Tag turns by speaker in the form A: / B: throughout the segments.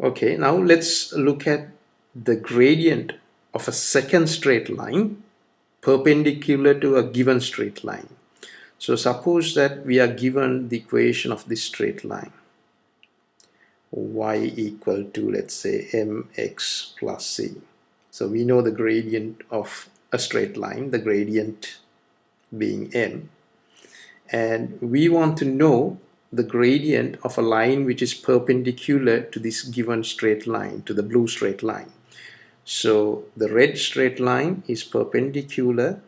A: Okay, now let's look at the gradient of a second straight line perpendicular to a given straight line. So suppose that we are given the equation of this straight line, y equal to, let's say, mx plus c. So we know the gradient of a straight line, the gradient being m, and we want to know the gradient of a line which is perpendicular to this given straight line, to the blue straight line. So the red straight line is perpendicular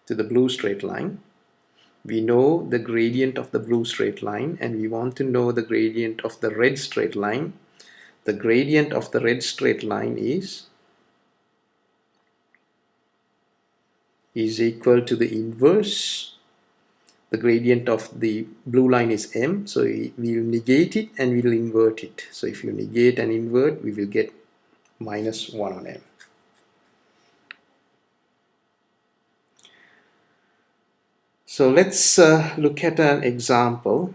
A: to the blue straight line. We know the gradient of the blue straight line, and we want to know the gradient of the red straight line. The gradient of the red straight line is equal to the inverse. The gradient of the blue line is m, so we will negate it and we will invert it. So if you negate and invert, we will get minus 1 on m. So let's look at an example.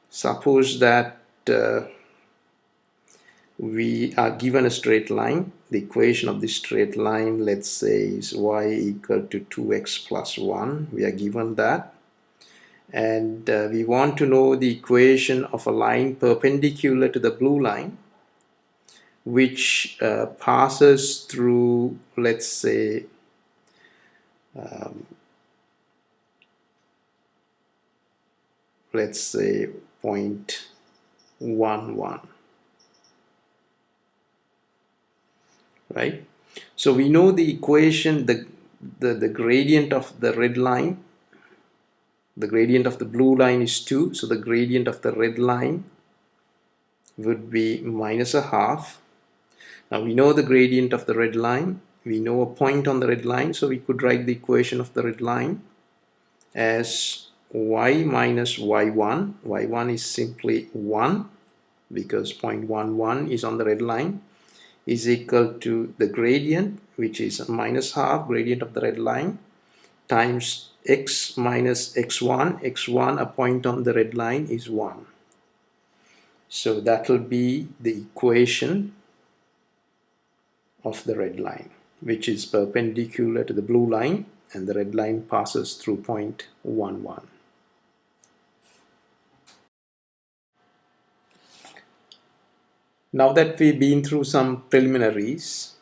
A: Suppose that we are given a straight line. The equation of this straight line, let's say, is y equal to 2x plus 1. We are given that. And we want to know the equation of a line perpendicular to the blue line, which passes through, let's say, point 1, 1. Right? So we know the equation, the gradient of the red line, the gradient of the blue line is 2, so the gradient of the red line would be minus a half. Now we know the gradient of the red line, we know a point on the red line, so we could write the equation of the red line as y minus y1. y1 is simply 1 because 0.11 is on the red line, is equal to the gradient, which is minus half gradient of the red line, times x minus x1. x1, a point on the red line, is 1. So that will be the equation of the red line, which is perpendicular to the blue line, and the red line passes through point 1, 1. Now that we've been through some preliminaries,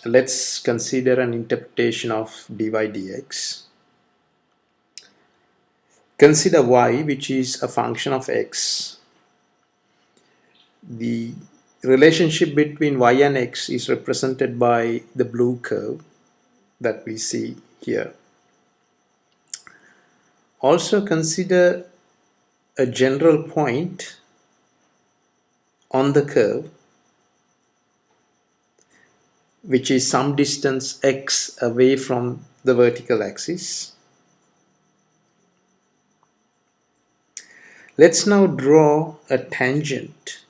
A: let's consider an interpretation of dy dx. Consider y, which is a function of x. The relationship between y and x is represented by the blue curve that we see here. Also consider a general point on the curve which is some distance x away from the vertical axis. Let's now draw a tangent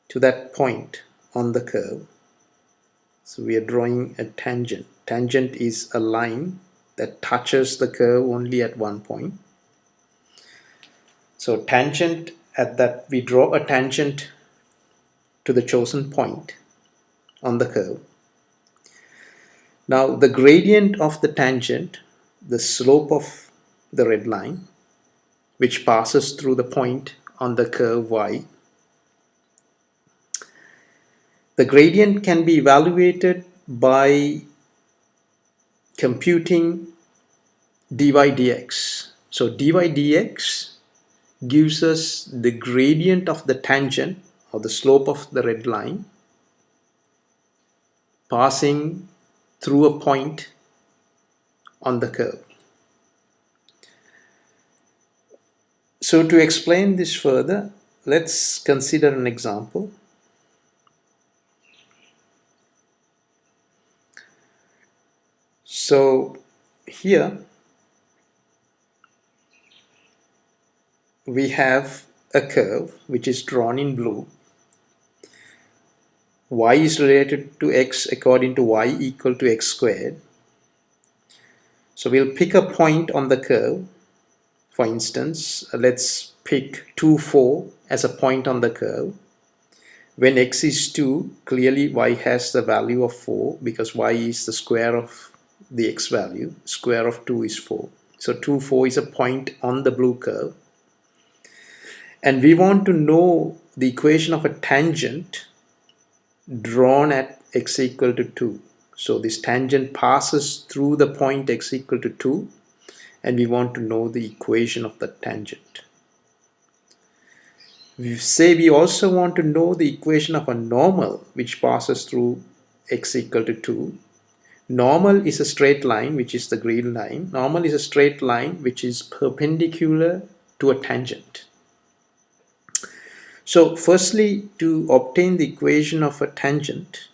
A: to that point on the curve. So we are drawing a tangent. Tangent is a line that touches the curve only at one point. So tangent at that, we draw a tangent to the chosen point on the curve. Now the gradient of the tangent, the slope of the red line, which passes through the point on the curve y, the gradient can be evaluated by computing dy dx. So dy dx gives us the gradient of the tangent or the slope of the red line passing through a point on the curve. So to explain this further, let's consider an example. So here we have a curve which is drawn in blue. Y is related to x according to y equal to x squared. So we'll pick a point on the curve. For instance, let's pick 2, 4 as a point on the curve. When x is 2, clearly y has the value of 4 because y is the square of the x value. Square of 2 is 4. So 2, 4 is a point on the blue curve. And we want to know the equation of a tangent drawn at x equal to 2. So this tangent passes through the point x equal to 2, and we want to know the equation of the tangent. We also want to know the equation of a normal which passes through x equal to 2. Normal is a straight line, which is the green line. Normal is a straight line which is perpendicular to a tangent. So firstly, to obtain the equation of a tangent,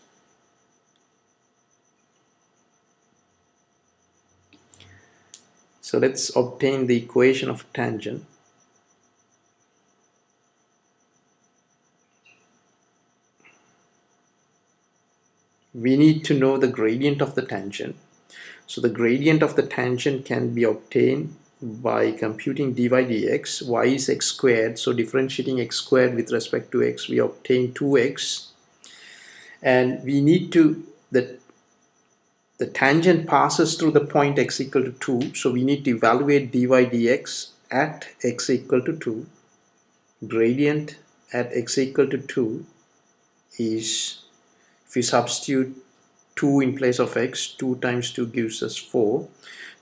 A: so let's obtain the equation of a tangent. We need to know the gradient of the tangent. So the gradient of the tangent can be obtained by computing dy dx. Y is x squared, so differentiating x squared with respect to x, we obtain 2x. And we need to, the tangent passes through the point x equal to 2, so we need to evaluate dy dx at x equal to 2. Gradient at x equal to 2 is, if we substitute 2 in place of x, 2 times 2 gives us 4.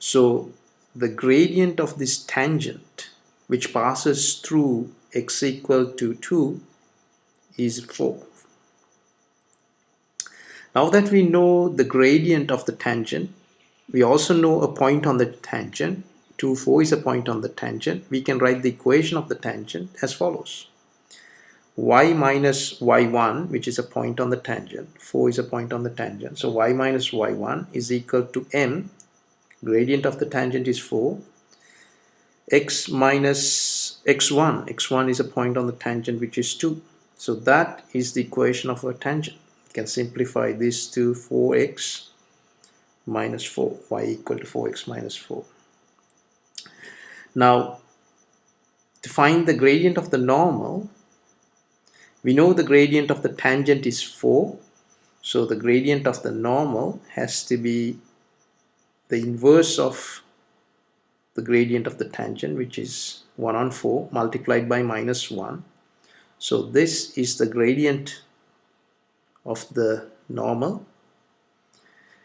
A: So the gradient of this tangent which passes through x equal to 2 is 4. Now that we know the gradient of the tangent, we also know a point on the tangent. 2, 4 is a point on the tangent. We can write the equation of the tangent as follows. Y minus y1, which is a point on the tangent. 4 is a point on the tangent. So y minus y1 is equal to m. Gradient of the tangent is 4. X minus x1. x1 is a point on the tangent, which is 2. So that is the equation of a tangent. You can simplify this to 4x minus 4. Y equal to 4x minus 4. Now, to find the gradient of the normal, we know the gradient of the tangent is 4. So the gradient of the normal has to be the inverse of the gradient of the tangent, which is 1 on 4 multiplied by minus 1. So this is the gradient of the normal.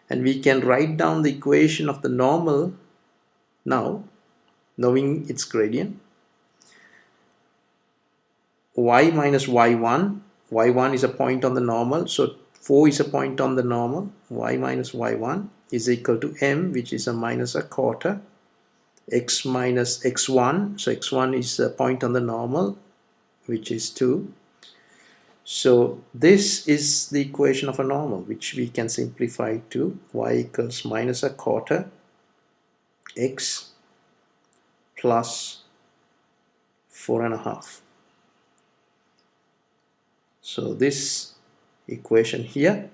A: And we can write down the equation of the normal now, knowing its gradient. Y minus y1. y1 is a point on the normal, so 4 is a point on the normal. Y minus y1 is equal to m, which is a minus a quarter. X minus x1, so x1 is a point on the normal, which is 2. So this is the equation of a normal, which we can simplify to y equals minus a quarter x plus 4.5. So this equation here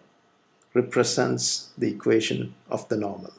A: represents the equation of the normal.